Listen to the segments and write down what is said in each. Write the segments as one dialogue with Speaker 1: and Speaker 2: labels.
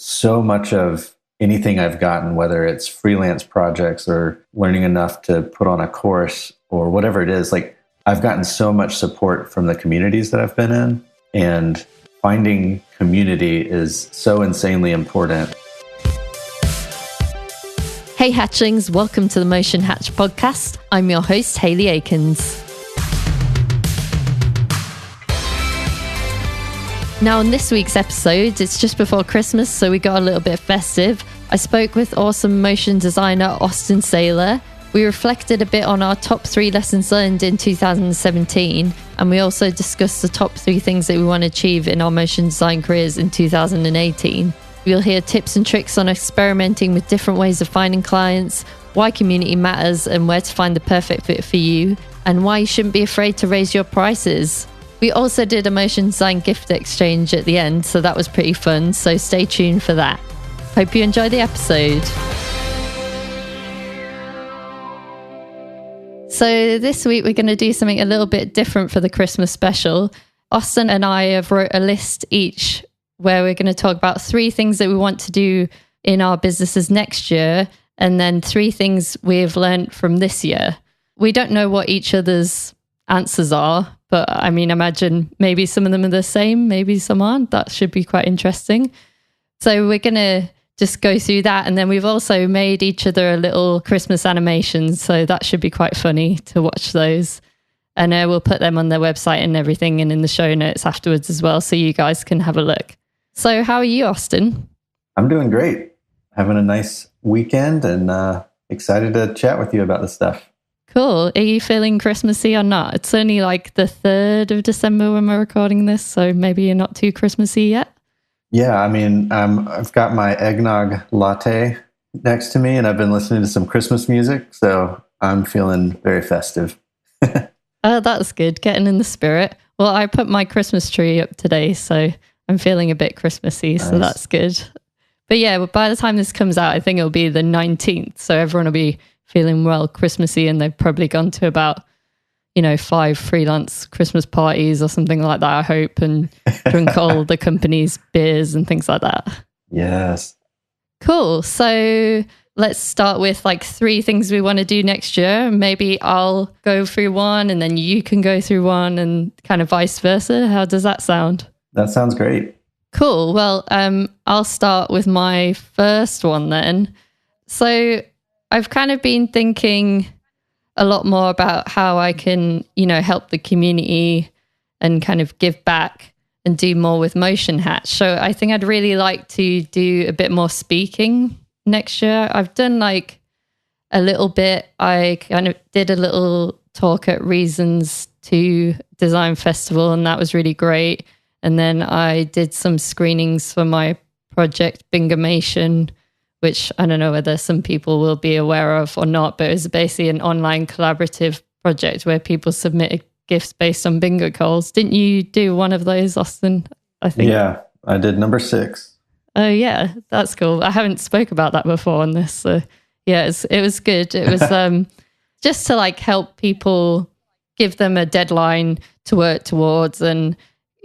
Speaker 1: so much of anything I've gotten, whether it's freelance projects or learning enough to put on a course or whatever it is, like I've gotten so much support from the communities that I've been in, and finding community is so insanely important.
Speaker 2: Hey Hatchlings, welcome to the Motion Hatch podcast. I'm your host, Hayley Akins. Now on this week's episode, it's just before Christmas, so we got a little bit festive. I spoke with awesome motion designer Austin Saylor. We reflected a bit on our top 3 lessons learned in 2017, and we also discussed the top 3 things that we want to achieve in our motion design careers in 2018. You'll hear tips and tricks on experimenting with different ways of finding clients, why community matters and where to find the perfect fit for you, and why you shouldn't be afraid to raise your prices. We also did a motion design gift exchange at the end, so that was pretty fun, so stay tuned for that. Hope you enjoy the episode. So this week we're going to do something a little bit different for the Christmas special. Austin and I have wrote a list each where we're going to talk about 3 things that we want to do in our businesses next year, and then 3 things we've learned from this year. We don't know what each other's answers are, but I mean, imagine maybe some of them are the same, maybe some aren't. That should be quite interesting. So we're going to just go through that. And then we've also made each other a little Christmas animation. So that should be quite funny to watch those. And we'll put them on their website and everything and in the show notes afterwards as well, so you guys can have a look. So how are you, Austin?
Speaker 1: I'm doing great. Having a nice weekend and excited to chat with you about this stuff.
Speaker 2: Cool. Are you feeling Christmassy or not? It's only like the 3rd of December when we're recording this, so maybe you're not too Christmassy yet?
Speaker 1: Yeah, I mean, I've got my eggnog latte next to me, and I've been listening to some Christmas music, so I'm feeling very festive.
Speaker 2: Oh, that's good. Getting in the spirit. Well, I put my Christmas tree up today, so I'm feeling a bit Christmassy, so
Speaker 1: Nice.
Speaker 2: That's good. But yeah, by the time this comes out, I think it'll be the 19th, so everyone will be feeling well Christmassy, and they've probably gone to about 5 freelance Christmas parties or something like that, I hope, and drunk all the company's beers and things like that.
Speaker 1: Yes.
Speaker 2: Cool. So let's start with 3 things we want to do next year. Maybe I'll go through one and then you can go through one, and kind of vice versa. How does that sound?
Speaker 1: That sounds great.
Speaker 2: Cool. Well, I'll start with my first one then. So I've kind of been thinking a lot more about how I can, help the community and kind of give back and do more with Motion Hatch. So I think I'd really like to do a bit more speaking next year. I've done a little bit. I kind of did a little talk at Reasons 2 Design Festival, and that was really great. And then I did some screenings for my project Bingomation, which I don't know whether some people will be aware of or not, but it was basically an online collaborative project where people submitted gifts based on bingo calls. Didn't you do one of those, Austin? I think. Yeah,
Speaker 1: I did number 6.
Speaker 2: Oh yeah, that's cool. I haven't spoke about that before on this. So yeah, it was good. It was just to help people, give them a deadline to work towards, and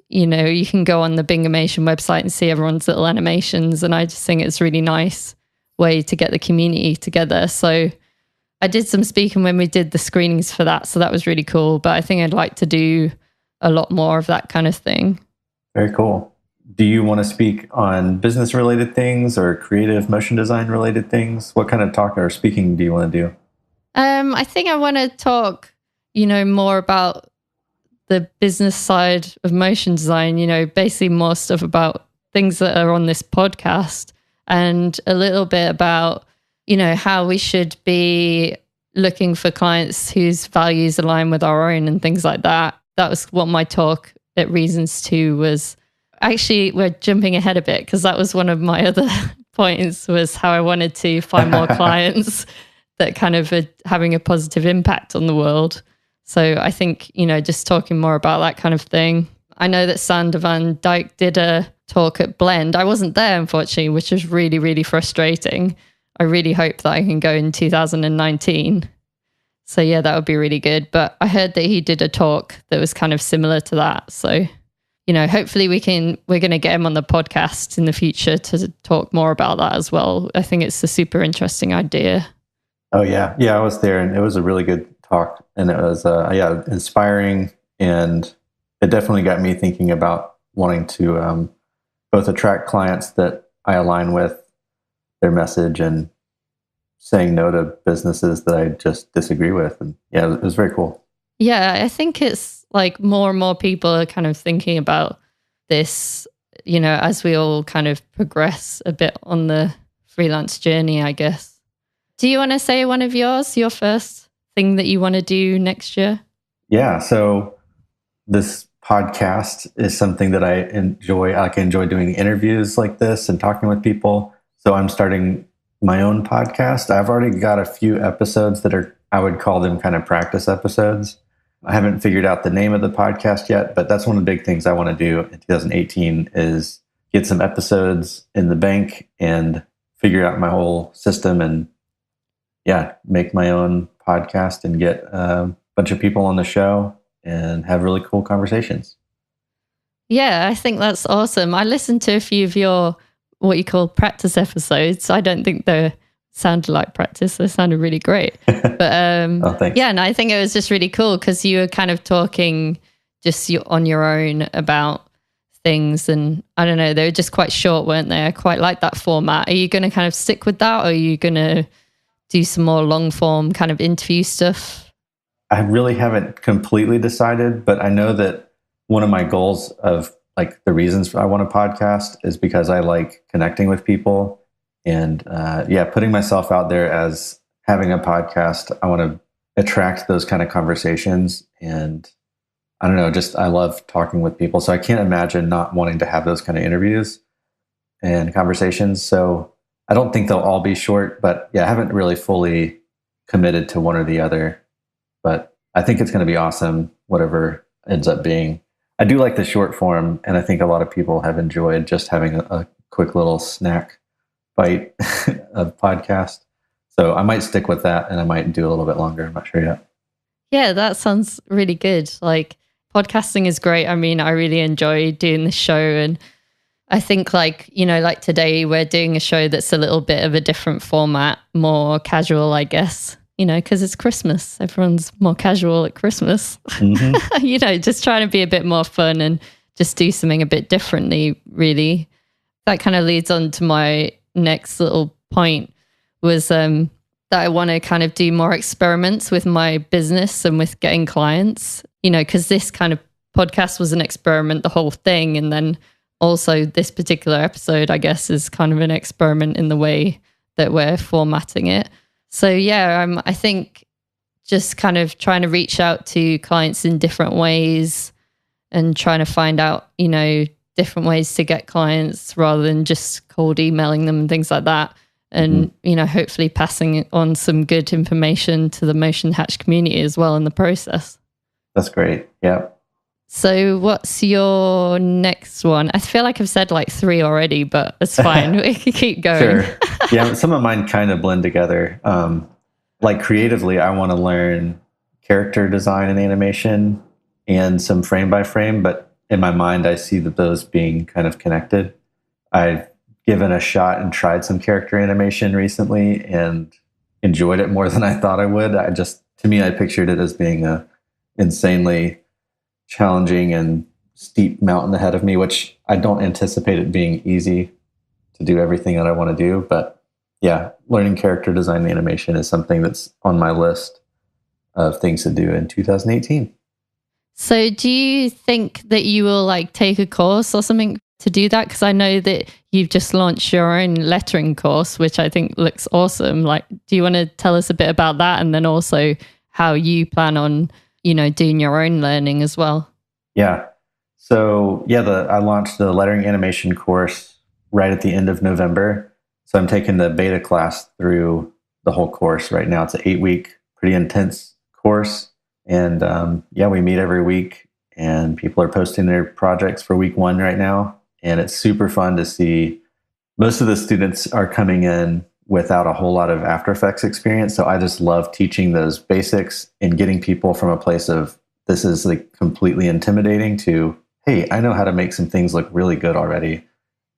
Speaker 2: you can go on the Bingomation website and see everyone's little animations, and I just think it's a really nice way to get the community together. So I did some speaking when we did the screenings for that, so that was really cool. But I think I'd like to do a lot more of that kind of thing.
Speaker 1: Very cool. Do you want to speak on business related things or creative motion design related things? What kind of talk or speaking do you want to do?
Speaker 2: I think I want to talk, more about the business side of motion design, basically more stuff about things that are on this podcast, and a little bit about, how we should be looking for clients whose values align with our own and things like that. That was what my talk at Reasons 2 was. Actually, we're jumping ahead a bit because that was one of my other points, was how I wanted to find more clients that kind of are having a positive impact on the world. So I think, just talking more about that kind of thing. I know that Sander van Dijk did a talk at Blend. I wasn't there, unfortunately, which was really, really frustrating. I really hope that I can go in 2019. So yeah, that would be really good. But I heard that he did a talk that was kind of similar to that. So hopefully we're going to get him on the podcast in the future to talk more about that as well. I think it's a super interesting idea.
Speaker 1: Oh yeah. Yeah. I was there and it was a really good talk, and it was, inspiring, and it definitely got me thinking about wanting to, both attract clients that I align with their message and saying no to businesses that I just disagree with. And yeah, it was very cool.
Speaker 2: Yeah, I think it's like more and more people are kind of thinking about this, as we all kind of progress a bit on the freelance journey, I guess. Do you want to say one of yours, your first thing that you want to do next year?
Speaker 1: Yeah. So this podcast is something that I enjoy. I enjoy doing interviews like this and talking with people. So I'm starting my own podcast. I've already got a few episodes that I would call them kind of practice episodes. I haven't figured out the name of the podcast yet, but that's one of the big things I want to do in 2018 is get some episodes in the bank and figure out my whole system and make my own podcast and get a bunch of people on the show and have really cool conversations.
Speaker 2: Yeah, I think that's awesome. I listened to a few of your what you call practice episodes. I don't think they sounded like practice. They sounded really great. But
Speaker 1: thanks.
Speaker 2: Yeah, and I think it was just really cool because you were kind of talking just on your own about things. And I don't know, they were just quite short, weren't they? I quite like that format. Are you going to kind of stick with that, or are you going to do some more long form kind of interview stuff?
Speaker 1: I really haven't completely decided, but I know that one of my goals of like the reasons I want a podcast is because I like connecting with people and putting myself out there as having a podcast. I want to attract those kind of conversations, and I don't know, just I love talking with people. So I can't imagine not wanting to have those kind of interviews and conversations. So I don't think they'll all be short, but I haven't really fully committed to one or the other, but I think it's going to be awesome, whatever ends up being. I do like the short form, and I think a lot of people have enjoyed just having a quick little snack bite of podcast. So I might stick with that, and I might do a little bit longer. I'm not sure yet.
Speaker 2: Yeah, that sounds really good. Like podcasting is great. I mean, I really enjoy doing this show, and I think like today we're doing a show that's a little bit of a different format, more casual, I guess. Because it's Christmas. Everyone's more casual at Christmas.
Speaker 1: Mm-hmm.
Speaker 2: Just trying to be a bit more fun and just do something a bit differently, really. That kind of leads on to my next little point was that I want to kind of do more experiments with my business and with getting clients, because this kind of podcast was an experiment, the whole thing. And then also this particular episode, I guess, is kind of an experiment in the way that we're formatting it. So I think just kind of trying to reach out to clients in different ways and trying to find out, different ways to get clients rather than just cold emailing them and things like that. And, hopefully passing on some good information to the Motion Hatch community as well in the process.
Speaker 1: That's great. Yeah.
Speaker 2: So what's your next one? I feel like I've said like 3 already, but it's fine. We can keep going.
Speaker 1: Sure. Yeah, some of mine kind of blend together. Like creatively, I want to learn character design and animation and some frame by frame, but in my mind, I see that those being kind of connected. I've given a shot and tried some character animation recently and enjoyed it more than I thought I would. To me, I pictured it as being a insanely challenging and steep mountain ahead of me, which I don't anticipate it being easy to do everything that I want to do. But learning character design and animation is something that's on my list of things to do in 2018.
Speaker 2: So do you think that you will like take a course or something to do that? Because I know that you've just launched your own lettering course, which I think looks awesome. Like, do you want to tell us a bit about that? And then also how you plan on, doing your own learning as well?
Speaker 1: Yeah. So I launched the lettering animation course right at the end of November. So I'm taking the beta class through the whole course right now. It's an 8-week, pretty intense course. And we meet every week, and people are posting their projects for week 1 right now. And it's super fun to see. Most of the students are coming in without a whole lot of After Effects experience. So I just love teaching those basics and getting people from a place of this is like completely intimidating to, hey, I know how to make some things look really good already.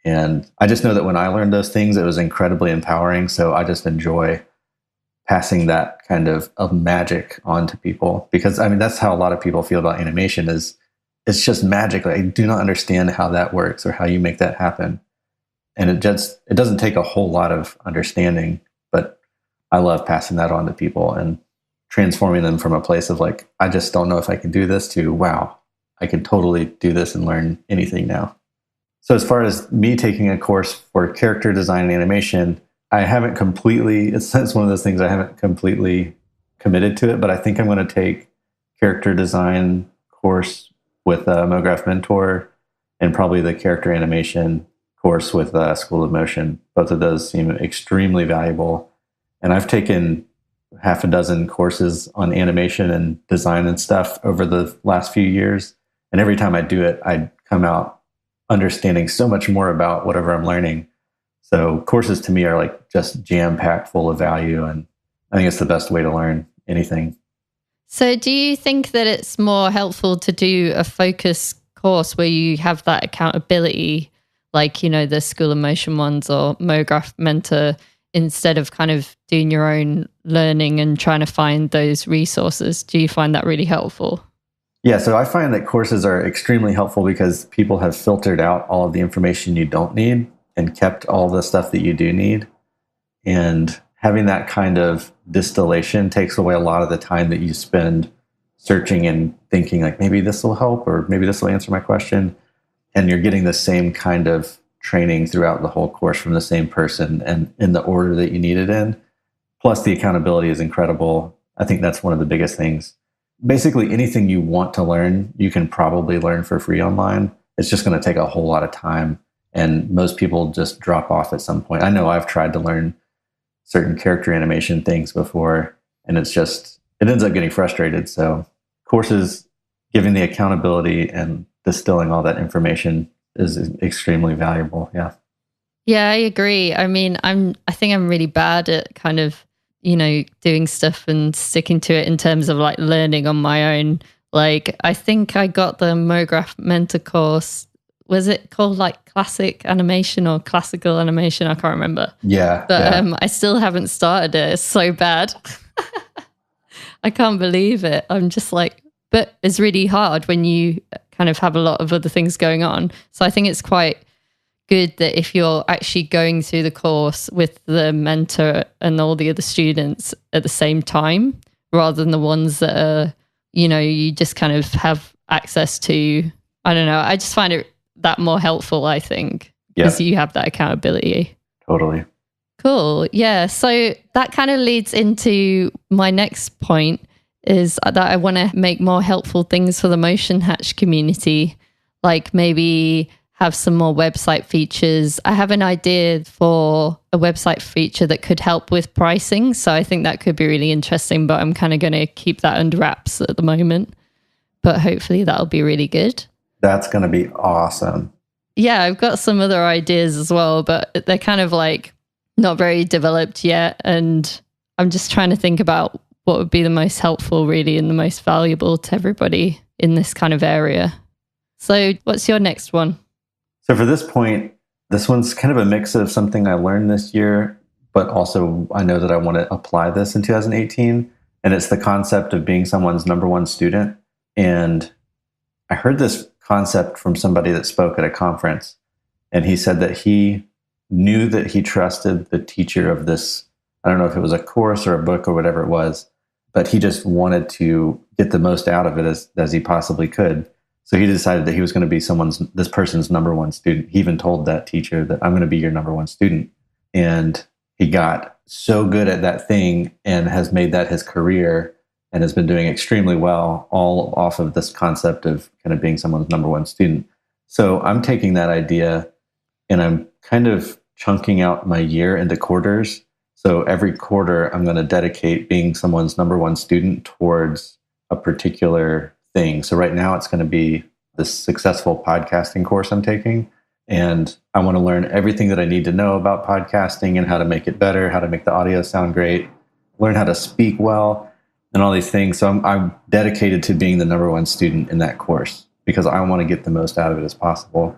Speaker 1: And I just know that when I learned those things, it was incredibly empowering. So I just enjoy passing that kind of magic on to people, because I mean, that's how a lot of people feel about animation is it's just magic. Like, I do not understand how that works or how you make that happen. And it doesn't take a whole lot of understanding, but I love passing that on to people and transforming them from a place of like, I just don't know if I can do this, to wow, I can totally do this and learn anything now. So as far as me taking a course for character design and animation, I haven't completely, it's one of those things I haven't completely committed to it, but I think I'm going to take character design course with MoGraph Mentor, and probably the character animation course with School of Motion. Both of those seem extremely valuable. And I've taken half a dozen courses on animation and design and stuff over the last few years. And every time I do it, I come out understanding so much more about whatever I'm learning. So courses to me are like just jam-packed full of value. And I think it's the best way to learn anything.
Speaker 2: So do you think that it's more helpful to do a focus course where you have that accountability, like, you know, the School of Motion ones or MoGraph Mentor, instead of kind of doing your own learning and trying to find those resources? Do you find that really helpful?
Speaker 1: Yeah, so I find that courses are extremely helpful because people have filtered out all of the information you don't need and kept all the stuff that you do need. And having that kind of distillation takes away a lot of the time that you spend searching and thinking like, maybe this will help or maybe this will answer my question. And you're getting the same kind of training throughout the whole course from the same person and in the order that you need it in. Plus the accountability is incredible. I think that's one of the biggest things. Basically anything you want to learn, you can probably learn for free online. It's just going to take a whole lot of time. And most people just drop off at some point. I know I've tried to learn certain character animation things before, and it ends up getting frustrated. So courses, giving the accountability and distilling all that information is extremely valuable. Yeah.
Speaker 2: Yeah, I agree. I mean, I think I'm really bad at kind of, you know, doing stuff and sticking to it in terms of like learning on my own. Like, I think I got the MoGraph Mentor course. Was it called like classic animation or classical animation? I can't remember.
Speaker 1: Yeah.
Speaker 2: But I still haven't started it. It's so bad. I can't believe it. I'm just like, but it's really hard when you kind of have a lot of other things going on. So I think it's quite good that if you're actually going through the course with the mentor and all the other students at the same time, rather than the ones that are, you know, you just kind of have access to. I don't know. I just find it that more helpful, I think, because you have that accountability.
Speaker 1: Totally.
Speaker 2: Cool. Yeah. So that kind of leads into my next point, is that I want to make more helpful things for the Motion Hatch community, like maybe have some more website features. I have an idea for a website feature that could help with pricing. So I think that could be really interesting, but I'm kind of going to keep that under wraps at the moment. But hopefully that'll be really good.
Speaker 1: That's going to be awesome.
Speaker 2: Yeah, I've got some other ideas as well, but they're kind of like not very developed yet. And I'm just trying to think about what would be the most helpful really and the most valuable to everybody in this kind of area. So what's your next one?
Speaker 1: So for this point, this one's kind of a mix of something I learned this year, but also I know that I want to apply this in 2018. And it's the concept of being someone's number one student. And I heard this concept from somebody that spoke at a conference. And he said that he knew that he trusted the teacher of this. I don't know if it was a course or a book or whatever it was, but he just wanted to get the most out of it as he possibly could. So he decided that he was going to be this person's number one student. He even told that teacher that I'm going to be your number one student. And he got so good at that thing and has made that his career and has been doing extremely well, all off of this concept of kind of being someone's number one student. So I'm taking that idea and I'm kind of chunking out my year into quarters. So every quarter, I'm going to dedicate being someone's number one student towards a particular thing. So right now, it's going to be this successful podcasting course I'm taking. And I want to learn everything that I need to know about podcasting and how to make it better, how to make the audio sound great, learn how to speak well, and all these things. So I'm dedicated to being the number one student in that course. because I want to get the most out of it as possible.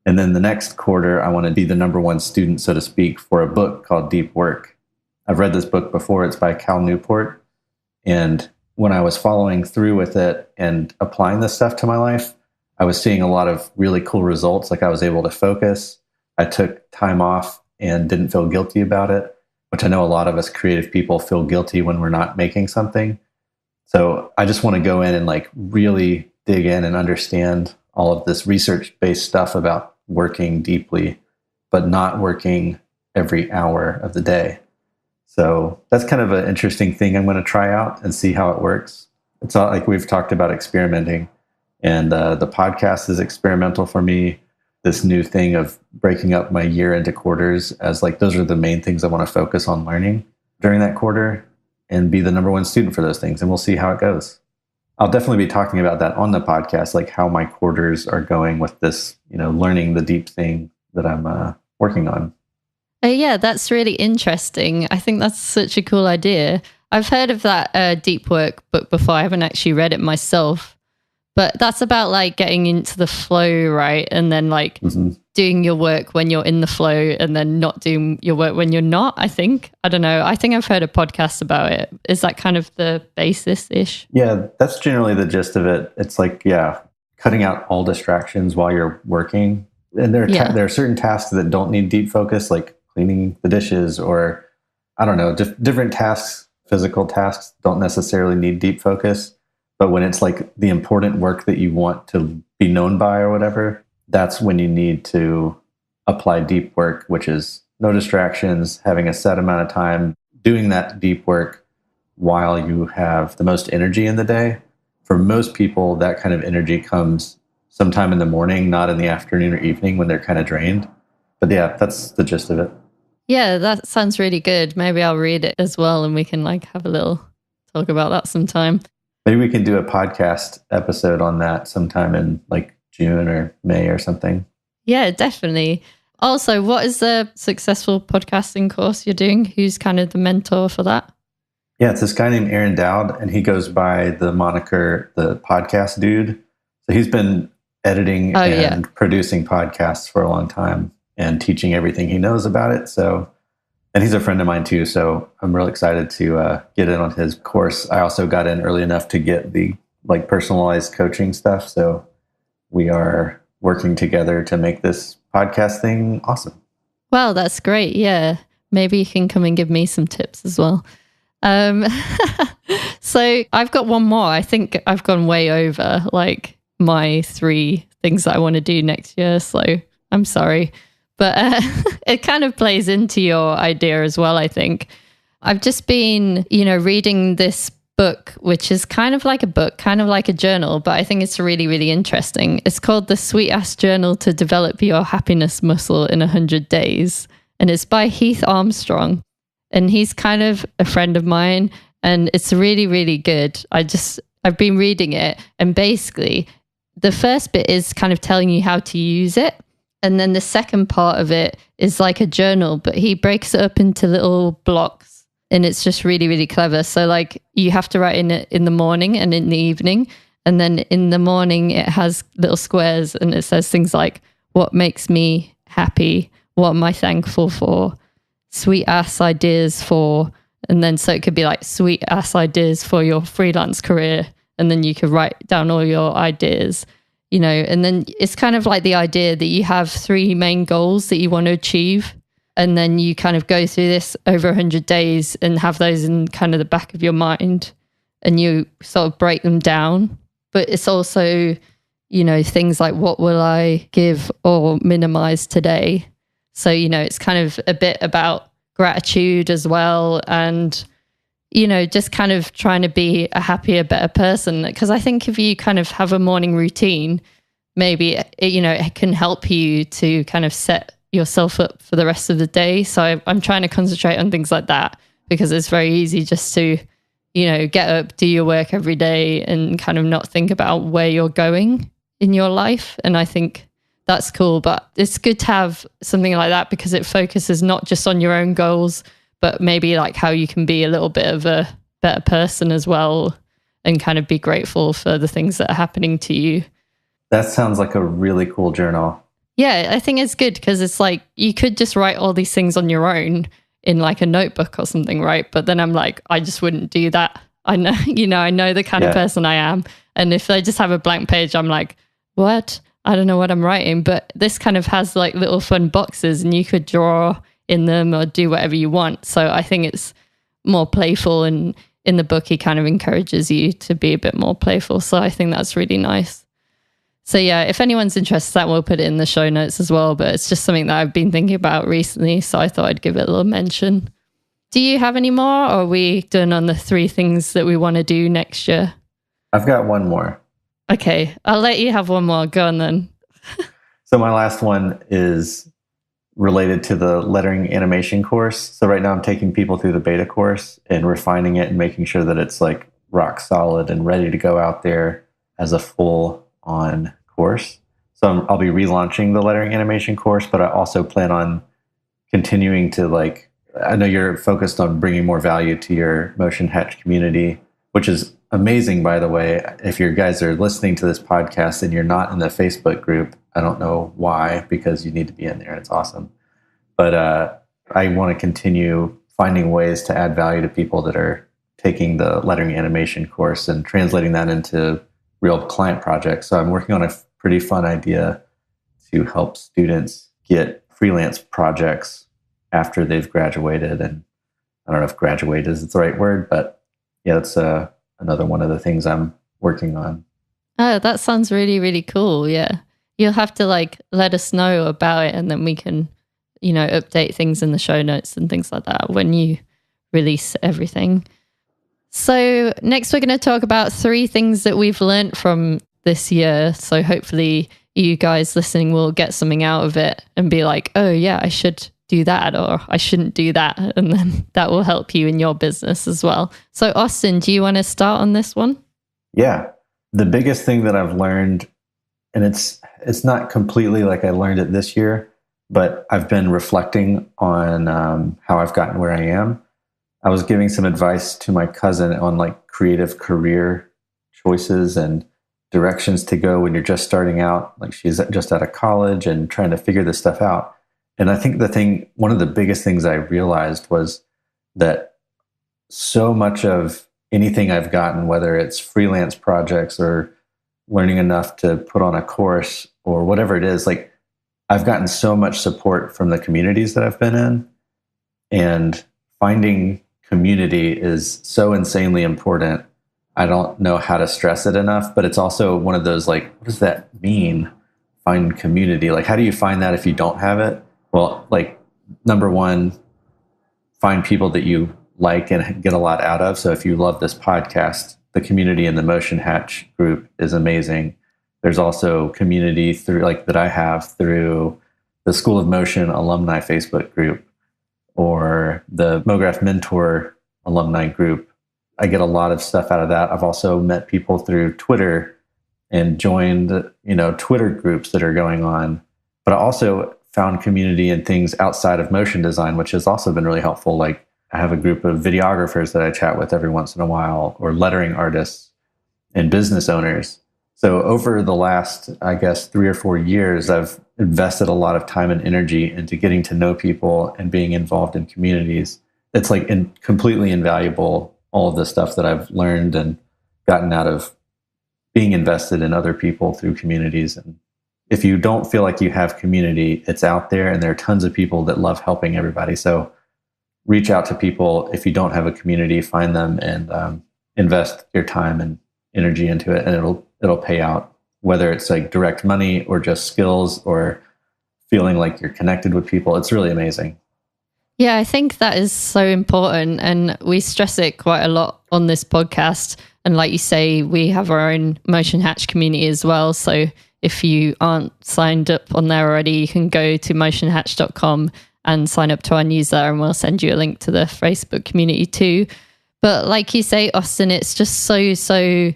Speaker 1: And then the next quarter, I want to be the number one student, so to speak, for a book called Deep Work. I've read this book before. It's by Cal Newport. And when I was following through with it and applying this stuff to my life, I was seeing a lot of really cool results. Like I was able to focus. I took time off and didn't feel guilty about it, which I know a lot of us creative people feel guilty when we're not making something. So I just want to go in and like really dig in and understand all of this research-based stuff about working deeply, but not working every hour of the day. So that's kind of an interesting thing I'm going to try out and see how it works. It's not like we've talked about experimenting, and the podcast is experimental for me. This new thing of breaking up my year into quarters as like, those are the main things I want to focus on learning during that quarter and be the number one student for those things. And we'll see how it goes. I'll definitely be talking about that on the podcast, like how my quarters are going with this, learning the deep thing that I'm working on.
Speaker 2: Yeah, that's really interesting. I think that's such a cool idea. I've heard of that Deep Work book before. I haven't actually read it myself, but that's about like getting into the flow, right? And then like doing your work when you're in the flow and then not doing your work when you're not, I think. I don't know. I think I've heard a podcast about it. Is that kind of the basis-ish?
Speaker 1: Yeah, that's generally the gist of it. It's like, cutting out all distractions while you're working. And there are certain tasks that don't need deep focus, like cleaning the dishes, or I don't know, different tasks, physical tasks don't necessarily need deep focus. But when it's like the important work that you want to be known by or whatever, that's when you need to apply deep work, which is no distractions, having a set amount of time, doing that deep work while you have the most energy in the day. For most people, that kind of energy comes sometime in the morning, not in the afternoon or evening when they're kind of drained. But yeah, that's the gist of it.
Speaker 2: Yeah, that sounds really good. Maybe I'll read it as well and we can like have a little talk about that sometime.
Speaker 1: Maybe we can do a podcast episode on that sometime in like June or May or something.
Speaker 2: Yeah, definitely. Also, what is the successful podcasting course you're doing? Who's kind of the mentor for that?
Speaker 1: Yeah, it's this guy named Aaron Dowd, and he goes by the moniker, the podcast dude. So he's been editing and producing podcasts for a long time and teaching everything he knows about it. So, and he's a friend of mine too. So I'm really excited to get in on his course. I also got in early enough to get the like personalized coaching stuff. So we are working together to make this podcast thing awesome.
Speaker 2: Wow, that's great. Yeah. Maybe you can come and give me some tips as well. So I've got one more. I think I've gone way over like my 3 things that I want to do next year. So I'm sorry. But it kind of plays into your idea as well, I think. I've just been, reading this book, which is kind of like a book, kind of like a journal, but I think it's really, really interesting. It's called The Sweet Ass Journal to Develop Your Happiness Muscle in 100 Days. And it's by Heath Armstrong. And he's kind of a friend of mine. And it's really, really good. I've been reading it. And basically, the first bit is kind of telling you how to use it. And then the second part of it is like a journal, but he breaks it up into little blocks and it's just really, really clever. So like you have to write in it in the morning and in the evening. And then in the morning, it has little squares and it says things like, what makes me happy? What am I thankful for? Sweet ass ideas for, and then so it could be like sweet ass ideas for your freelance career. And then you could write down all your ideas. And then it's kind of like the idea that you have 3 main goals that you want to achieve. And then you kind of go through this over 100 days and have those in kind of the back of your mind and you sort of break them down. But it's also, things like what will I give or minimize today? So, it's kind of a bit about gratitude as well. And just kind of trying to be a happier, better person. Because I think if you kind of have a morning routine, maybe, it can help you to kind of set yourself up for the rest of the day. So I'm trying to concentrate on things like that because it's very easy just to, get up, do your work every day and kind of not think about where you're going in your life. And I think that's cool. But it's good to have something like that because it focuses not just on your own goals, but maybe like how you can be a little bit of a better person as well and kind of be grateful for the things that are happening to you.
Speaker 1: That sounds like a really cool journal.
Speaker 2: Yeah, I think it's good because it's like you could just write all these things on your own in like a notebook or something, right? But then I'm like, I just wouldn't do that. I know, I know the kind of person I am. And if I just have a blank page, I'm like, what? I don't know what I'm writing. But this kind of has like little fun boxes and you could draw in them or do whatever you want. So I think it's more playful. And in the book, he kind of encourages you to be a bit more playful. So I think that's really nice. So yeah, if anyone's interested, that we'll put it in the show notes as well. But it's just something that I've been thinking about recently. So I thought I'd give it a little mention. Do you have any more, or are we done on the 3 things that we want to do next year?
Speaker 1: I've got one more.
Speaker 2: Okay, I'll let you have one more. Go on then.
Speaker 1: So my last one is related to the lettering animation course. So right now I'm taking people through the beta course and refining it and making sure that it's like rock solid and ready to go out there as a full on course. So I'll be relaunching the lettering animation course, but I also plan on continuing to I know you're focused on bringing more value to your Motion Hatch community, which is amazing, by the way. If you guys are listening to this podcast and you're not in the Facebook group, I don't know why, because you need to be in there. It's awesome. But I want to continue finding ways to add value to people that are taking the lettering animation course and translating that into real client projects. So I'm working on a pretty fun idea to help students get freelance projects after they've graduated. And I don't know if graduate is the right word, but yeah, that's another one of the things I'm working on.
Speaker 2: Oh, that sounds really, really cool. Yeah. You'll have to let us know about it and then we can, update things in the show notes and things like that when you release everything. So next we're going to talk about 3 things that we've learned from this year. So hopefully you guys listening will get something out of it and be like, oh yeah, I should do that or I shouldn't do that. And then that will help you in your business as well. So Austin, do you want to start on this one?
Speaker 1: Yeah. The biggest thing that I've learned, and it's not completely like I learned it this year, but I've been reflecting on how I've gotten where I am. I was giving some advice to my cousin on creative career choices and directions to go when you're just starting out. She's just out of college and trying to figure this stuff out. And I think one of the biggest things I realized was that so much of anything I've gotten, whether it's freelance projects or learning enough to put on a course or whatever it is, I've gotten so much support from the communities that I've been in, and finding community is so insanely important. I don't know how to stress it enough, but it's also one of those what does that mean? Find community. How do you find that if you don't have it? Well, number one, find people that you like and get a lot out of. So if you love this podcast, the community in the Motion Hatch group is amazing. There's also community through that I have through the School of Motion alumni Facebook group or the MoGraph Mentor alumni group. I get a lot of stuff out of that. I've also met people through Twitter and joined, Twitter groups that are going on. But I also found community in things outside of motion design, which has also been really helpful. I have a group of videographers that I chat with every once in a while, or lettering artists and business owners. So over the last, 3 or 4 years, I've invested a lot of time and energy into getting to know people and being involved in communities. It's completely invaluable, all of the stuff that I've learned and gotten out of being invested in other people through communities. And if you don't feel like you have community, it's out there, and there are tons of people that love helping everybody. So reach out to people. If you don't have a community, find them and invest your time and energy into it, and it'll pay out, whether it's direct money or just skills or feeling like you're connected with people. It's really amazing.
Speaker 2: Yeah, I think that is so important, and we stress it quite a lot on this podcast. And like you say, we have our own Motion Hatch community as well. So if you aren't signed up on there already, you can go to motionhatch.com and sign up to our newsletter, and we'll send you a link to the Facebook community too. But like you say, Austin, it's just so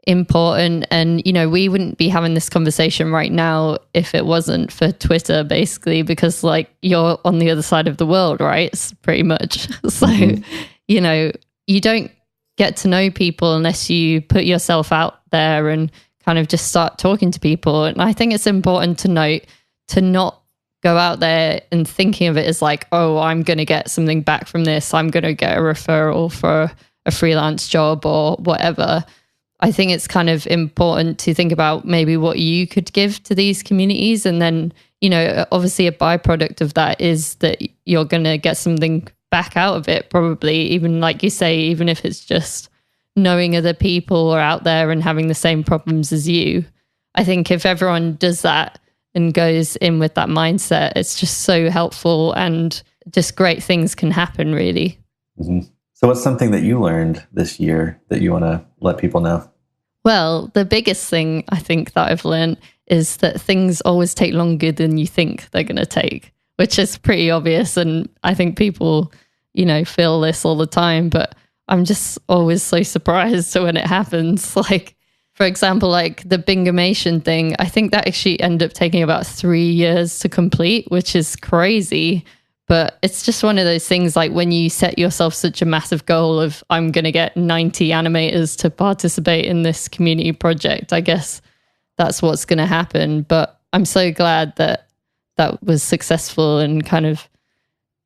Speaker 2: important. And, we wouldn't be having this conversation right now if it wasn't for Twitter, basically, because you're on the other side of the world, right? It's pretty much. So, you don't get to know people unless you put yourself out there and kind of just start talking to people. And I think it's important to note to not go out there and thinking of it as like, oh, I'm going to get something back from this. I'm going to get a referral for a freelance job or whatever. I think it's kind of important to think about maybe what you could give to these communities. And then, obviously a byproduct of that is that you're going to get something back out of it, probably, even like you say, even if it's just knowing other people are out there and having the same problems as you. I think if everyone does that and goes in with that mindset, it's just so helpful and just great things can happen, really.
Speaker 1: Mm-hmm. So what's something that you learned this year that you want to let people know?
Speaker 2: Well, the biggest thing I think that I've learned is that things always take longer than you think they're going to take, which is pretty obvious. And I think people, feel this all the time, but I'm just always so surprised when it happens. Like, for example, like the Bingamation thing, I think that actually ended up taking about 3 years to complete, which is crazy. But it's just one of those things, like when you set yourself such a massive goal of, I'm going to get 90 animators to participate in this community project, I guess that's what's going to happen. But I'm so glad that that was successful and kind of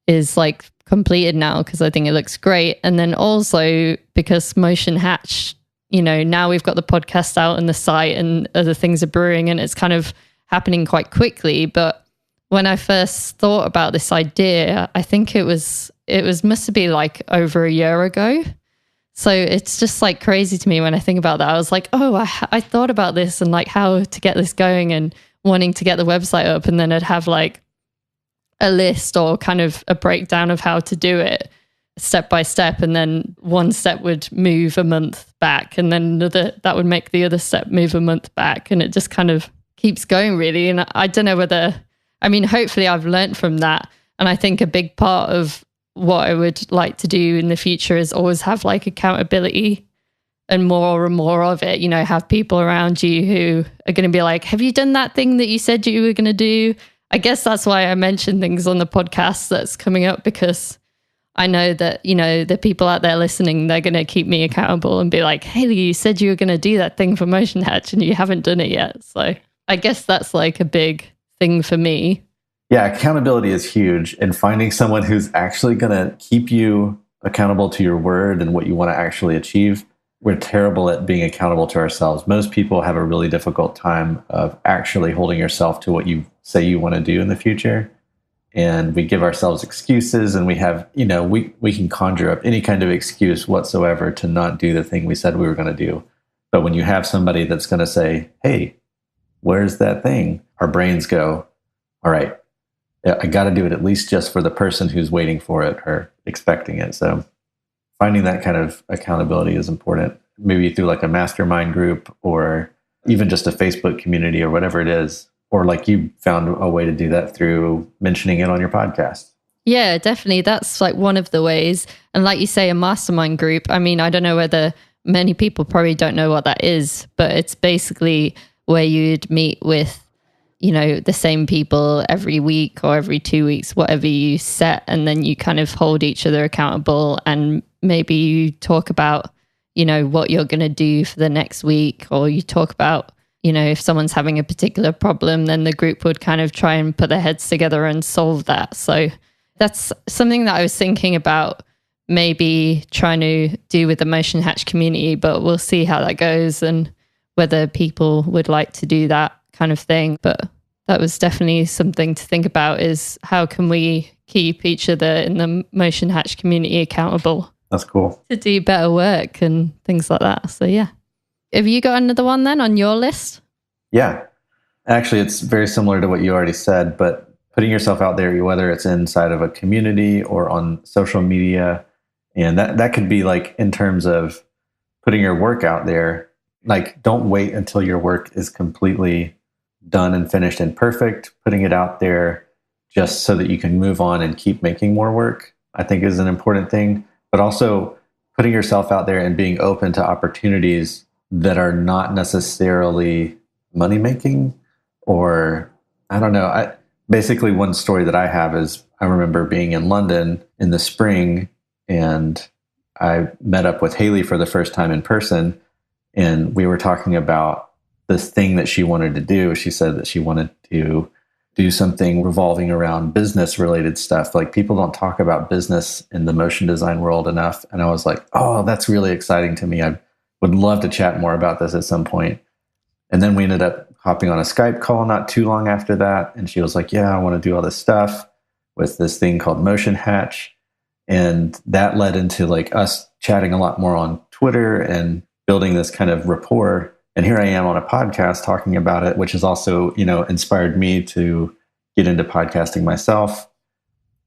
Speaker 2: is like completed now, because I think it looks great. And then also because Motion Hatch, now we've got the podcast out and the site and other things are brewing and it's kind of happening quite quickly. But when I first thought about this idea, I think it must have been like over a year ago. So it's just like crazy to me when I think about that. I was like, oh, I thought about this and like how to get this going and wanting to get the website up. And then I'd have like a list or kind of a breakdown of how to do it step by step. And then one step would move a month back and then that would make the other step move a month back. And it just kind of keeps going, really. And I don't know hopefully I've learned from that. And I think a big part of what I would like to do in the future is always have like accountability and more of it, have people around you who are going to be like, have you done that thing that you said you were going to do? I guess that's why I mention things on the podcast that's coming up, because I know that, the people out there listening, they're going to keep me accountable and be like, Haley, you said you were going to do that thing for Motion Hatch and you haven't done it yet. So I guess that's like a big thing for me.
Speaker 1: Yeah, accountability is huge, and finding someone who's actually going to keep you accountable to your word and what you want to actually achieve. We're terrible at being accountable to ourselves. Most people have a really difficult time of actually holding yourself to what you say you want to do in the future. And we give ourselves excuses, and we have, we can conjure up any kind of excuse whatsoever to not do the thing we said we were going to do. But when you have somebody that's going to say, hey, where's that thing? Our brains go, all right, I got to do it at least just for the person who's waiting for it or expecting it. So finding that kind of accountability is important, maybe through like a mastermind group or even just a Facebook community or whatever it is. Or like you found a way to do that through mentioning it on your podcast.
Speaker 2: Yeah, definitely. That's like one of the ways. And like you say, a mastermind group. I mean, I don't know whether many people probably don't know what that is, but it's basically where you'd meet with, the same people every week or every 2 weeks, whatever you set. And then you kind of hold each other accountable and maybe you talk about, what you're going to do for the next week, or you talk about, if someone's having a particular problem, then the group would kind of try and put their heads together and solve that. So that's something that I was thinking about maybe trying to do with the Motion Hatch community, but we'll see how that goes and whether people would like to do that kind of thing. But that was definitely something to think about, is how can we keep each other in the Motion Hatch community accountable.
Speaker 1: That's cool.
Speaker 2: To do better work and things like that. So yeah. Have you got another one then on your list?
Speaker 1: Yeah. Actually, it's very similar to what you already said, but putting yourself out there, whether it's inside of a community or on social media, and that could be like in terms of putting your work out there. Like, don't wait until your work is completely done and finished and perfect. Putting it out there just so that you can move on and keep making more work, I think is an important thing. But also putting yourself out there and being open to opportunities that are not necessarily money-making, or I don't know. Basically, one story that I have is I remember being in London in the spring, and I met up with Haley for the first time in person, and we were talking about this thing that she wanted to do. She said that she wanted to do something revolving around business related stuff. Like, people don't talk about business in the motion design world enough. And I was like, oh, that's really exciting to me. I would love to chat more about this at some point. And then we ended up hopping on a Skype call not too long after that. And she was like, yeah, I want to do all this stuff with this thing called Motion Hatch. And that led into like us chatting a lot more on Twitter and building this kind of rapport. And here I am on a podcast talking about it, which has also, inspired me to get into podcasting myself.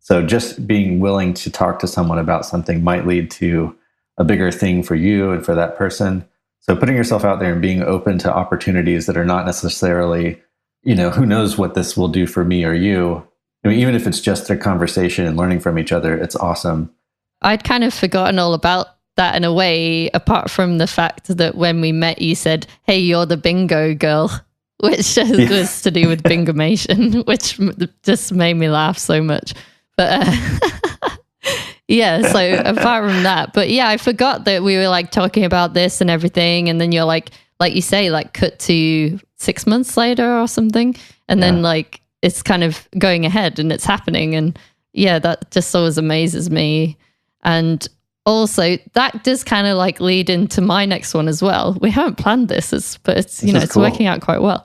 Speaker 1: So just being willing to talk to someone about something might lead to a bigger thing for you and for that person. So putting yourself out there and being open to opportunities that are not necessarily, who knows what this will do for me or you. I mean, even if it's just a conversation and learning from each other, it's awesome.
Speaker 2: I'd kind of forgotten all about that in a way, apart from the fact that when we met, you said, hey, you're the bingo girl, which was to do with Bingomation, which just made me laugh so much. But yeah, so apart from that, but yeah, I forgot that we were like talking about this and everything. And then you're like you say, like cut to 6 months later or something. And then like it's kind of going ahead and it's happening. And yeah, that just always amazes me. And also that does kind of like lead into my next one as well. We haven't planned this, but it's, it's cool. Working out quite well.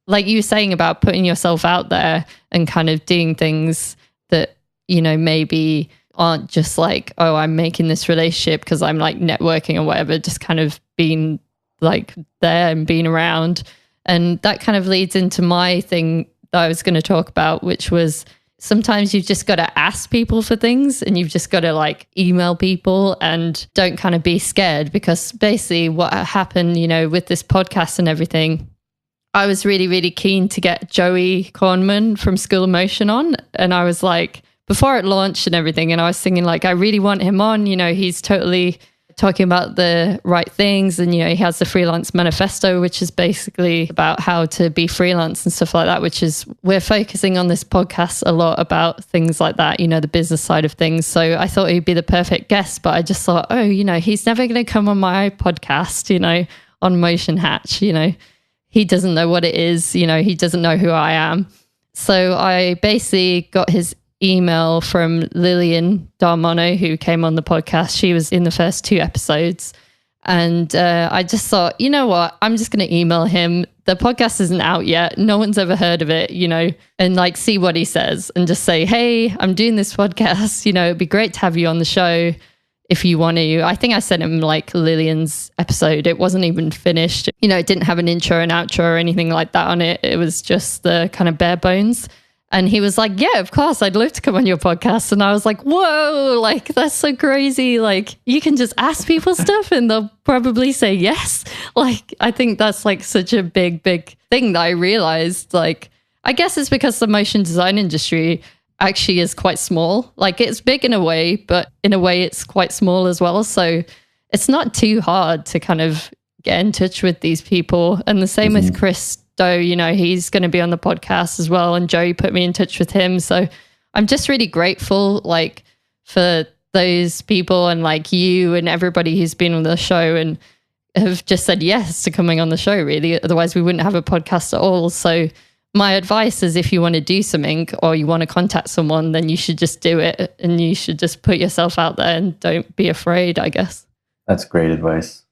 Speaker 2: Like you were saying about putting yourself out there and kind of doing things that, maybe aren't just like, oh, I'm making this relationship because I'm like networking or whatever, just kind of being like there and being around. And that kind of leads into my thing that I was going to talk about, which was sometimes you've just got to ask people for things and you've just got to like email people and don't kind of be scared, because basically what happened, with this podcast and everything, I was really, really keen to get Joey Kornman from School of Motion on. And I was like, before it launched and everything, and I was thinking like, I really want him on, he's totally talking about the right things. And, he has the Freelance Manifesto, which is basically about how to be freelance and stuff like that, which is, we're focusing on this podcast a lot about things like that, the business side of things. So I thought he'd be the perfect guest, but I just thought, oh, he's never going to come on my podcast, on Motion Hatch, he doesn't know what it is, he doesn't know who I am. So I basically got his email from Lillian Darmono, who came on the podcast. She was in the first 2 episodes. And I just thought, you know what? I'm just going to email him. The podcast isn't out yet. No one's ever heard of it, and like see what he says and just say, hey, I'm doing this podcast. It'd be great to have you on the show if you want to. I think I sent him like Lillian's episode. It wasn't even finished. It didn't have an intro and outro or anything like that on it. It was just the kind of bare bones. And he was like, yeah, of course, I'd love to come on your podcast. And I was like, whoa, like, that's so crazy. Like, you can just ask people stuff and they'll probably say yes. Like, I think that's like such a big, big thing that I realized. Like, I guess it's because the motion design industry actually is quite small. Like, it's big in a way, but in a way it's quite small as well. So it's not too hard to kind of get in touch with these people. And the same with Chris Doe, he's going to be on the podcast as well. And Joey put me in touch with him. So I'm just really grateful, like, for those people and like you and everybody who's been on the show and have just said yes to coming on the show, really. Otherwise we wouldn't have a podcast at all. So my advice is, if you want to do something or you want to contact someone, then you should just do it and you should just put yourself out there and don't be afraid, I guess.
Speaker 1: That's great advice.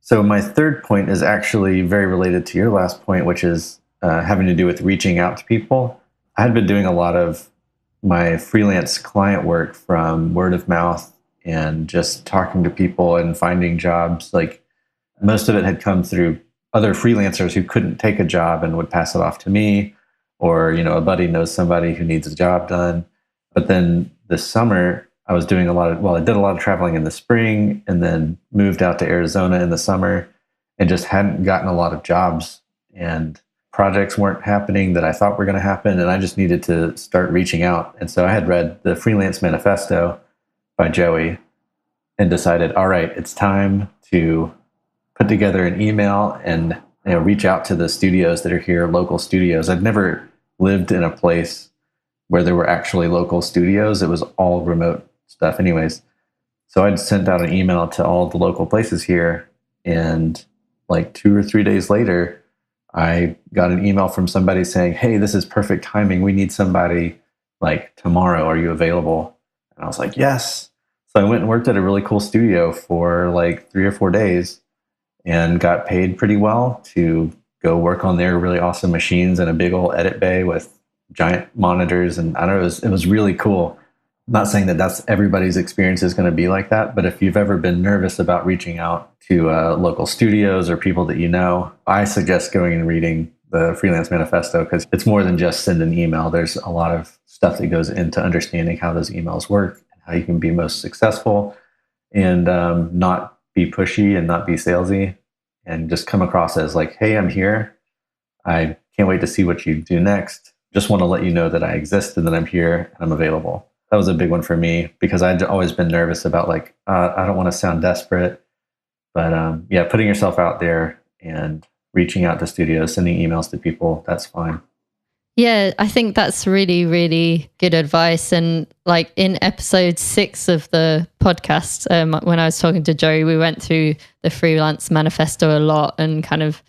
Speaker 1: So my third point is actually very related to your last point, which is having to do with reaching out to people. I had been doing a lot of my freelance client work from word of mouth and just talking to people and finding jobs. Like, most of it had come through other freelancers who couldn't take a job and would pass it off to me, or, a buddy knows somebody who needs a job done. But then this summer, I was doing I did a lot of traveling in the spring and then moved out to Arizona in the summer and just hadn't gotten a lot of jobs, and projects weren't happening that I thought were going to happen. And I just needed to start reaching out. And so I had read the Freelance Manifesto by Joey and decided, all right, it's time to put together an email and reach out to the studios that are here, local studios. I'd never lived in a place where there were actually local studios. It was all remote stuff anyways. So I'd sent out an email to all the local places here, and like 2 or 3 days later, I got an email from somebody saying, hey, this is perfect timing. We need somebody like tomorrow. Are you available? And I was like, yes. So I went and worked at a really cool studio for like 3 or 4 days and got paid pretty well to go work on their really awesome machines in a big old edit bay with giant monitors. And I don't know, it was really cool. I'm not saying that that's everybody's experience is going to be like that, but if you've ever been nervous about reaching out to local studios or people that you know, I suggest going and reading the Freelance Manifesto, because it's more than just send an email. There's a lot of stuff that goes into understanding how those emails work and how you can be most successful and not be pushy and not be salesy and just come across as like, hey, I'm here. I can't wait to see what you do next. Just want to let you know that I exist and that I'm here and I'm available. That was a big one for me because I'd always been nervous about like, I don't want to sound desperate. But yeah, putting yourself out there and reaching out to studios, sending emails to people, that's fine.
Speaker 2: Yeah, I think that's really, really good advice. And like in episode 6 of the podcast, when I was talking to Joey, we went through the Freelance Manifesto a lot and kind of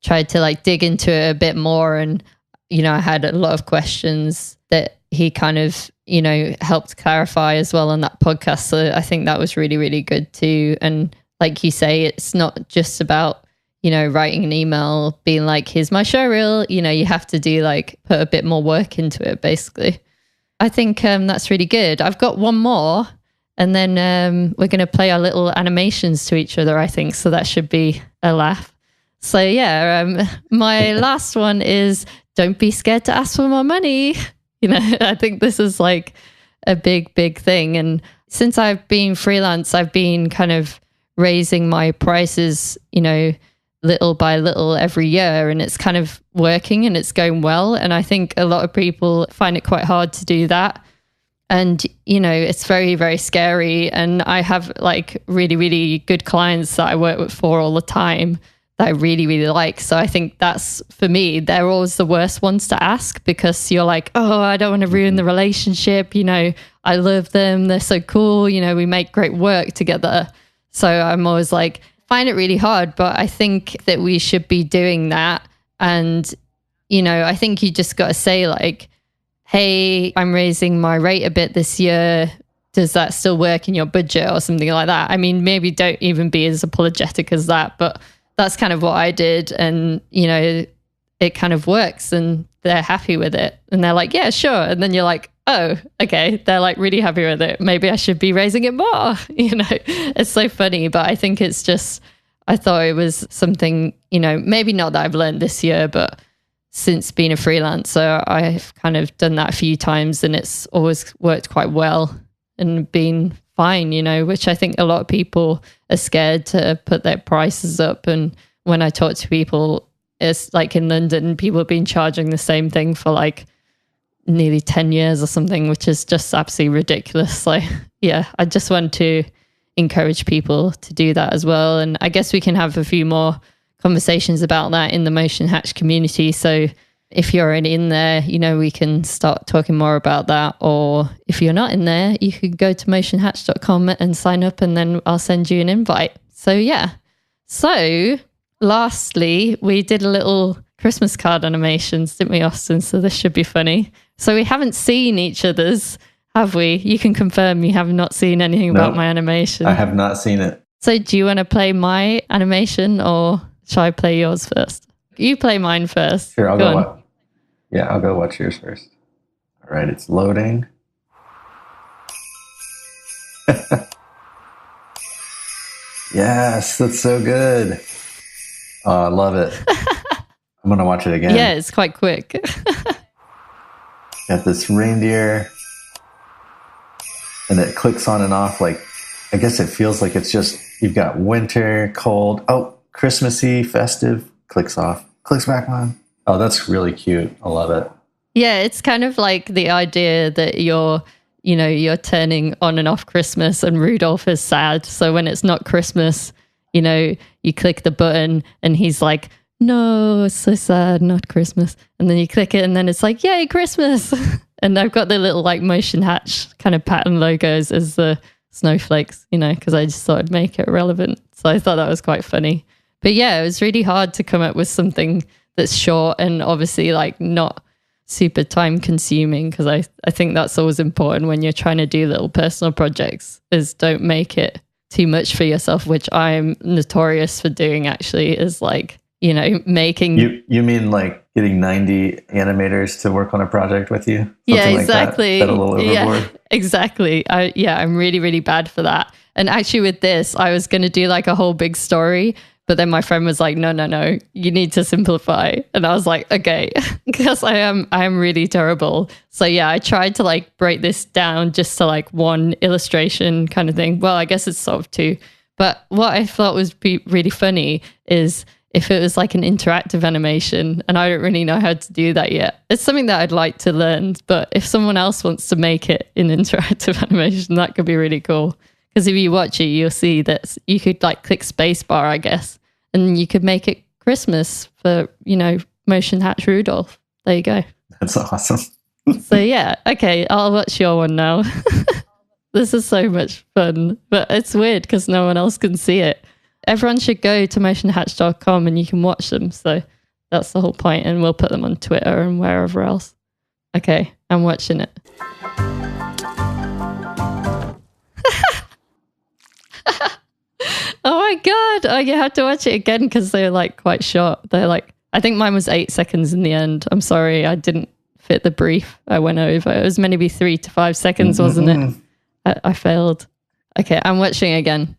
Speaker 2: tried to like dig into it a bit more. And, you know, I had a lot of questions that he kind of, you know, helped clarify as well on that podcast. So I think that was really, really good too. And like you say, it's not just about, you know, writing an email, being like, here's my show reel. You know, you have to do like, put a bit more work into it, basically. I think that's really good. I've got one more and then we're going to play our little animations to each other, I think. So that should be a laugh. So yeah, my last one is don't be scared to ask for more money. You know, I think this is like a big, big thing. And since I've been freelance, I've been kind of raising my prices, you know, little by little every year, and it's kind of working and it's going well. And I think a lot of people find it quite hard to do that. And, you know, it's very, very scary. And I have like really, really good clients that I work with for all the time that I really, really like. So I think that's, for me, they're always the worst ones to ask because you're like, oh, I don't want to ruin the relationship. You know, I love them. They're so cool. You know, we make great work together. So I'm always like, find it really hard. But I think that we should be doing that. And, you know, I think you just got to say like, hey, I'm raising my rate a bit this year. Does that still work in your budget or something like that? I mean, maybe don't even be as apologetic as that, but that's kind of what I did. And, you know, it kind of works and they're happy with it. And they're like, yeah, sure. And then you're like, oh, okay. They're like really happy with it. Maybe I should be raising it more. You know, it's so funny. But I think it's just, I thought it was something, you know, maybe not that I've learned this year, but since being a freelancer, I've kind of done that a few times and it's always worked quite well and been fine, you know, which I think a lot of people are scared to put their prices up. And when I talk to people, it's like in London, people have been charging the same thing for like nearly 10 years or something, which is just absolutely ridiculous. Like, yeah, I just want to encourage people to do that as well. And I guess we can have a few more conversations about that in the Motion Hatch community. So if you're already in there, you know, we can start talking more about that. Or if you're not in there, you could go to motionhatch.com and sign up and then I'll send you an invite. So yeah. So lastly, we did a little Christmas card animations, didn't we, Austin? So this should be funny. So we haven't seen each other's, have we? You can confirm you have not seen anything about my animation.
Speaker 1: I have not seen it.
Speaker 2: So do you want to play my animation or shall I play yours first? You play mine first.
Speaker 1: Sure, I'll go. I'll go watch yours first. All right, it's loading. Yes, that's so good. Oh, I love it. I'm going to watch it again.
Speaker 2: Yeah, it's quite quick.
Speaker 1: Got this reindeer, and it clicks on and off. Like, I guess it feels like it's just, you've got winter, cold, oh, Christmassy, festive, clicks off, clicks back on. Oh, that's really cute. I love it.
Speaker 2: Yeah, it's kind of like the idea that you're turning on and off Christmas and Rudolph is sad. So when it's not Christmas, you know, you click the button and he's like, no, it's so sad, not Christmas. And then you click it and then it's like, yay, Christmas. And I've got the little like Motion Hatch kind of pattern logos as the snowflakes, you know, because I just thought I'd make it relevant. So I thought that was quite funny. But yeah, it was really hard to come up with something that's short and obviously like not super time consuming, because I think that's always important when you're trying to do little personal projects, is don't make it too much for yourself, which I'm notorious for doing actually, is like, you know, making...
Speaker 1: You mean like getting 90 animators to work on a project with you? Something
Speaker 2: yeah, exactly.
Speaker 1: Like that? Is that a little overboard?
Speaker 2: Yeah, exactly. I'm really, really bad for that. And actually with this, I was going to do like a whole big story, but then my friend was like, no, you need to simplify. And I was like, okay, because I am really terrible. So yeah, I tried to like break this down just to like one illustration kind of thing. Well, I guess it's sort of two. But what I thought was really funny is if it was like an interactive animation, and I don't really know how to do that yet. It's something that I'd like to learn, but if someone else wants to make it in interactive animation, that could be really cool. Because if you watch it, you'll see that you could like click spacebar, I guess, and you could make it Christmas for, you know, Motion Hatch Rudolph. There you go.
Speaker 1: That's awesome.
Speaker 2: So yeah, okay, I'll watch your one now. This is so much fun, but it's weird because no one else can see it. Everyone should go to motionhatch.com and you can watch them. So that's the whole point, and we'll put them on Twitter and wherever else. Okay, I'm watching it. Oh my God. Oh, you have to watch it again because they're like quite short. They're like, I think mine was 8 seconds in the end. I'm sorry, I didn't fit the brief I went over. It was meant to be 3 to 5 seconds, wasn't it? I failed. Okay, I'm watching again.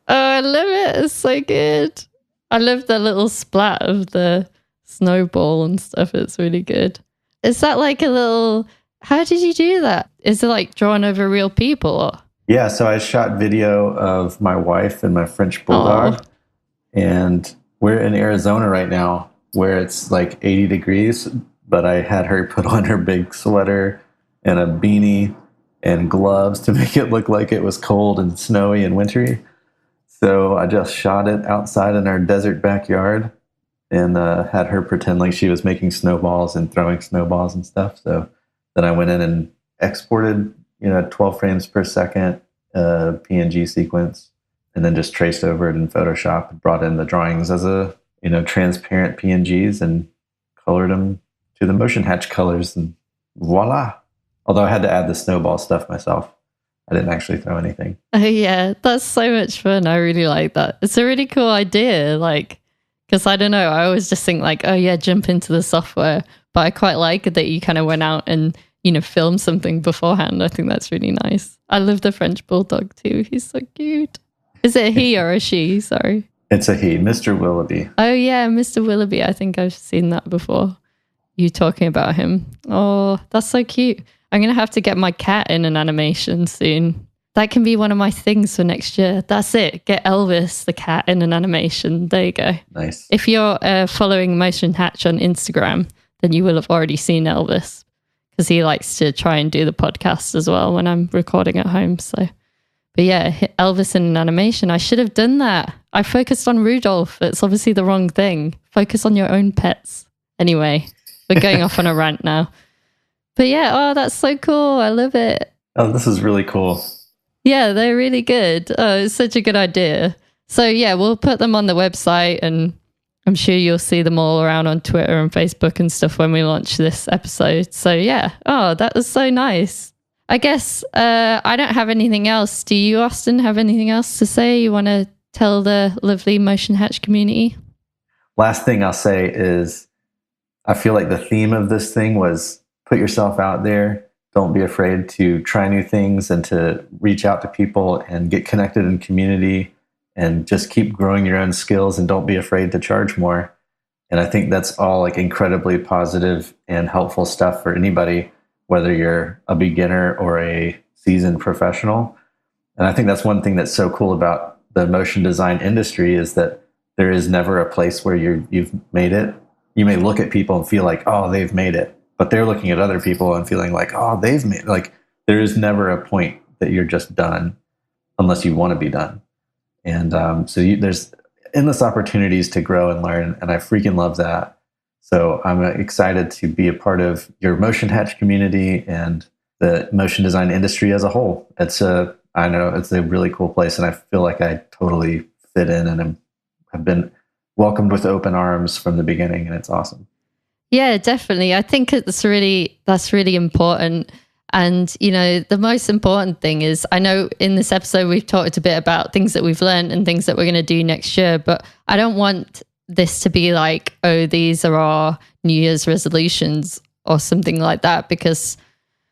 Speaker 2: Oh, I love it. It's so good. I love the little splat of the snowball and stuff. It's really good. Is that like a little... How did you do that? Is it like drawn over real people? Or?
Speaker 1: Yeah, so I shot video of my wife and my French bulldog. Aww. And we're in Arizona right now where it's like 80 degrees, but I had her put on her big sweater and a beanie and gloves to make it look like it was cold and snowy and wintry. So I just shot it outside in our desert backyard and had her pretend like she was making snowballs and throwing snowballs and stuff. So then I went in and exported, 12 frames per second PNG sequence, and then just traced over it in Photoshop and brought in the drawings as transparent PNGs and colored them to the Motion Hatch colors, and voila. Although I had to add the snowball stuff myself. I didn't actually throw anything.
Speaker 2: Oh yeah, that's so much fun. I really like that. It's a really cool idea. Like, because I don't know, I always just think like, oh yeah, jump into the software. But I quite like that you kind of went out and, film something beforehand. I think that's really nice. I love the French bulldog too. He's so cute. Is it a he or a she? Sorry.
Speaker 1: It's a he, Mr. Willoughby.
Speaker 2: Oh yeah, Mr. Willoughby. I think I've seen that before. You talking about him. Oh, that's so cute. I'm going to have to get my cat in an animation soon. That can be one of my things for next year. That's it. Get Elvis, the cat, in an animation. There you go.
Speaker 1: Nice.
Speaker 2: If you're following Motion Hatch on Instagram, then you will have already seen Elvis, because he likes to try and do the podcast as well when I'm recording at home. So, but yeah, Elvis in an animation. I should have done that. I focused on Rudolph. It's obviously the wrong thing. Focus on your own pets. Anyway, we're going off on a rant now. But yeah, oh, that's so cool. I love it.
Speaker 1: Oh, this is really cool.
Speaker 2: Yeah, they're really good. Oh, it's such a good idea. So yeah, we'll put them on the website, and I'm sure you'll see them all around on Twitter and Facebook and stuff when we launch this episode. So yeah, oh, that was so nice. I guess I don't have anything else. Do you, Austin, have anything else to say? You want to tell the lovely Motion Hatch community?
Speaker 1: Last thing I'll say is I feel like the theme of this thing was put yourself out there. Don't be afraid to try new things and to reach out to people and get connected in community and just keep growing your own skills, and don't be afraid to charge more. And I think that's all like incredibly positive and helpful stuff for anybody, whether you're a beginner or a seasoned professional. And I think that's one thing that's so cool about the motion design industry, is that there is never a place where you've made it. You may look at people and feel like, oh, they've made it. But they're looking at other people and feeling like, oh, they've made, like, there is never a point that you're just done unless you want to be done. And there's endless opportunities to grow and learn. And I freaking love that. So I'm excited to be a part of your Motion Hatch community and the motion design industry as a whole. I know it's a really cool place, and I feel like I totally fit in and have been welcomed with open arms from the beginning, and it's awesome.
Speaker 2: Yeah, definitely. I think that's really important. And, you know, the most important thing is, I know in this episode we've talked a bit about things that we've learned and things that we're going to do next year, but I don't want this to be like, oh, these are our New Year's resolutions or something like that, because,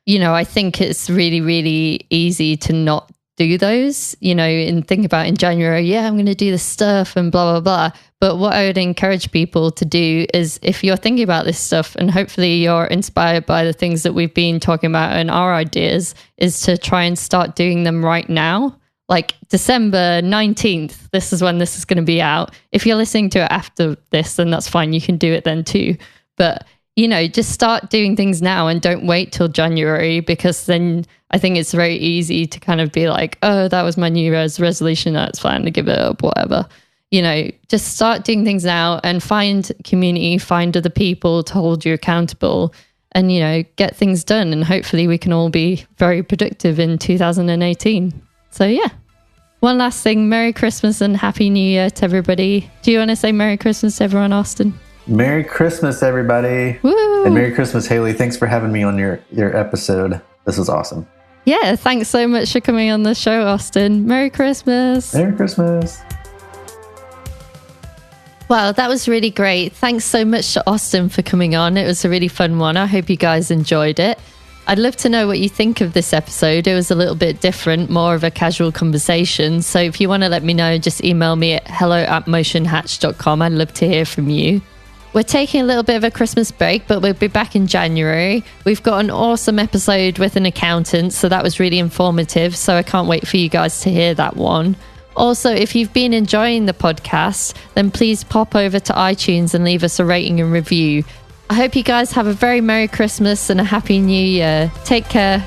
Speaker 2: you know, I think it's really, really easy to not do those, you know, and think about in January, yeah, I'm going to do this stuff and blah, blah, blah. But what I would encourage people to do is, if you're thinking about this stuff and hopefully you're inspired by the things that we've been talking about and our ideas, is to try and start doing them right now. Like December 19th, this is when this is going to be out. If you're listening to it after this, then that's fine. You can do it then too. But, you know, just start doing things now and don't wait till January, because then I think it's very easy to kind of be like, oh, that was my New Year's resolution, that's fine to give it up, whatever. You know, just start doing things now and find community, find other people to hold you accountable and, you know, get things done. And hopefully we can all be very productive in 2018. So yeah. One last thing, Merry Christmas and Happy New Year to everybody. Do you want to say Merry Christmas to everyone, Austin?
Speaker 1: Merry Christmas, everybody.
Speaker 2: Woo!
Speaker 1: And Merry Christmas, Haley. Thanks for having me on your episode. This was awesome.
Speaker 2: Yeah, thanks so much for coming on the show, Austin. Merry Christmas.
Speaker 1: Merry Christmas.
Speaker 2: Wow, that was really great. Thanks so much to Austin for coming on. It was a really fun one. I hope you guys enjoyed it. I'd love to know what you think of this episode. It was a little bit different, more of a casual conversation. So if you want to let me know, just email me at hello@motionhatch.com. I'd love to hear from you. We're taking a little bit of a Christmas break, but we'll be back in January. We've got an awesome episode with an accountant, so that was really informative. So I can't wait for you guys to hear that one. Also, if you've been enjoying the podcast, then please pop over to iTunes and leave us a rating and review. I hope you guys have a very Merry Christmas and a Happy New Year. Take care.